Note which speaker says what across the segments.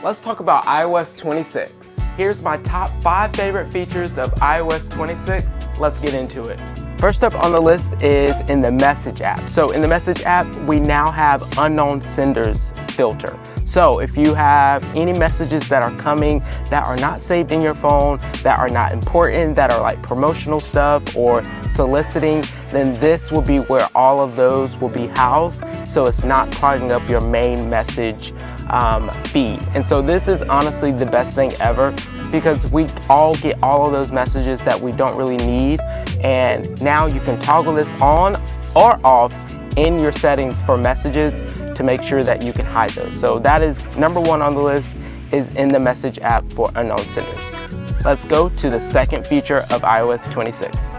Speaker 1: let's talk about iOS 26. Here's my top 5 favorite features of iOS 26. Let's get into it. First up on the list is in the Message app. So in the Message app, we now have unknown senders filter. So if you have any messages that are coming that are not saved in your phone, that are not important, that are like promotional stuff or soliciting, then this will be where all of those will be housed. So it's not clogging up your main message feed. And so this is honestly the best thing ever, because we all get all of those messages that we don't really need. And now you can toggle this on or off in your settings for messages to make sure that you can hide those. So that is number 1 on the list, is in the Message app for unknown senders. Let's go to the second feature of iOS 26.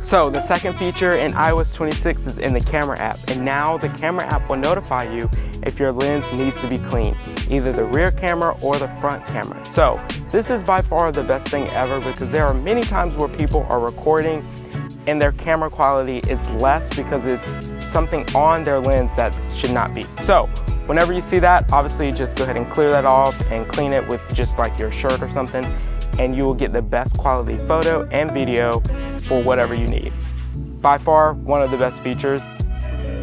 Speaker 1: So the second feature in iOS 26 is in the Camera app, and now the Camera app will notify you if your lens needs to be cleaned, either the rear camera or the front camera. So this is by far the best thing ever, because there are many times where people are recording and their camera quality is less because it's something on their lens that should not be. So whenever you see that, obviously just go ahead and clear that off and clean it with just like your shirt or something, and you will get the best quality photo and video for whatever you need. By far, one of the best features.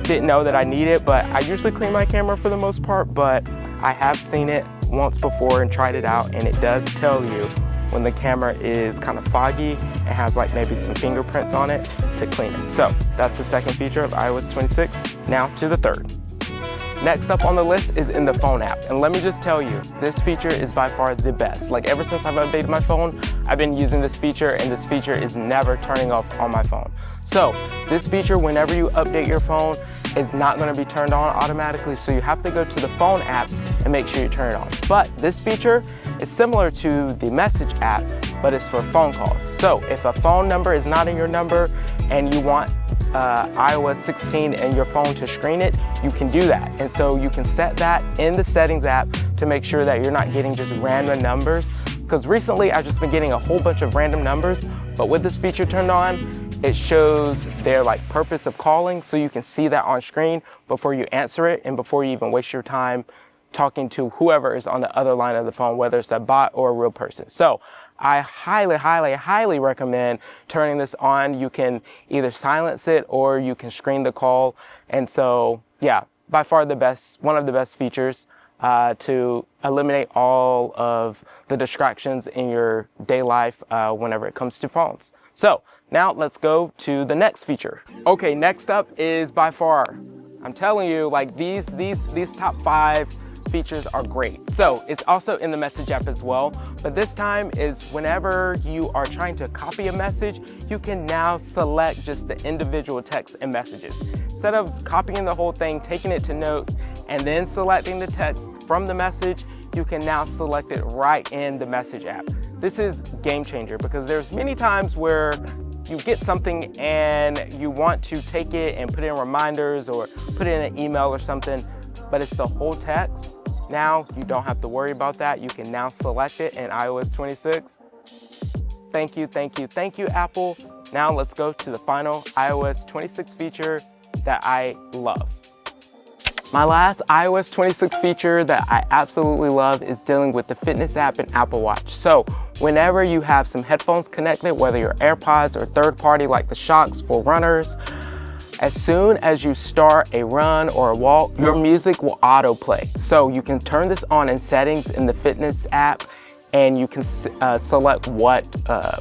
Speaker 1: Didn't know that I need it, but I usually clean my camera for the most part, but I have seen it once before and tried it out, and it does tell you when the camera is kind of foggy and has like maybe some fingerprints on it to clean it. So that's the second feature of iOS 26. Now to the third. Next up on the list is in the Phone app. And let me just tell you, this feature is by far the best. Like ever since I've updated my phone, I've been using this feature, and this feature is never turning off on my phone. So this feature, whenever you update your phone, is not going to be turned on automatically. So you have to go to the Phone app and make sure you turn it on. But this feature is similar to the Message app, but it's for phone calls. So if a phone number is not in your number and you want iOS 16 and your phone to screen it, you can do that. And so you can set that in the Settings app to make sure that you're not getting just random numbers. Because recently I've just been getting a whole bunch of random numbers, but with this feature turned on, it shows their like purpose of calling, so you can see that on screen before you answer it and before you even waste your time talking to whoever is on the other line of the phone, whether it's a bot or a real person. So I highly recommend turning this on. You can either silence it or you can screen the call. And so, yeah, by far the best, one of the best features to eliminate all of the distractions in your day life whenever it comes to phones. So now let's go to the next feature. Okay, next up is by far, I'm telling you, like these top 5 features are great. So it's also in the Message app as well, but this time is whenever you are trying to copy a message, you can now select just the individual text and messages. Instead of copying the whole thing, taking it to Notes, and then selecting the text from the message, you can now select it right in the Message app. This is game changer, because there's many times where you get something and you want to take it and put in reminders or put it in an email or something, but it's the whole text. Now you don't have to worry about that. You can now select it in iOS 26. Thank you, Apple. Now let's go to the final iOS 26 feature that I love. My last iOS 26 feature that I absolutely love is dealing with the Fitness app and Apple Watch. So whenever you have some headphones connected, whether your AirPods or third party like the Shocks for runners, as soon as you start a run or a walk, your music will autoplay. So you can turn this on in settings in the Fitness app, and you can select what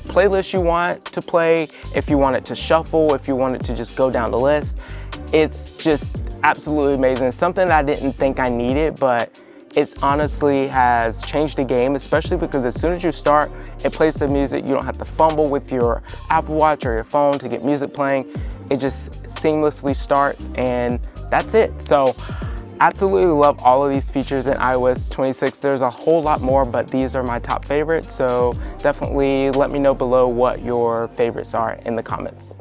Speaker 1: playlist you want to play, if you want it to shuffle, if you want it to just go down the list. It's just absolutely amazing. It's something I didn't think I needed, but it honestly has changed the game, especially because as soon as you start, it plays the music. You don't have to fumble with your Apple Watch or your phone to get music playing. It just seamlessly starts, and that's it. So absolutely love all of these features in iOS 26. There's a whole lot more, but these are my top favorites. So definitely let me know below what your favorites are in the comments.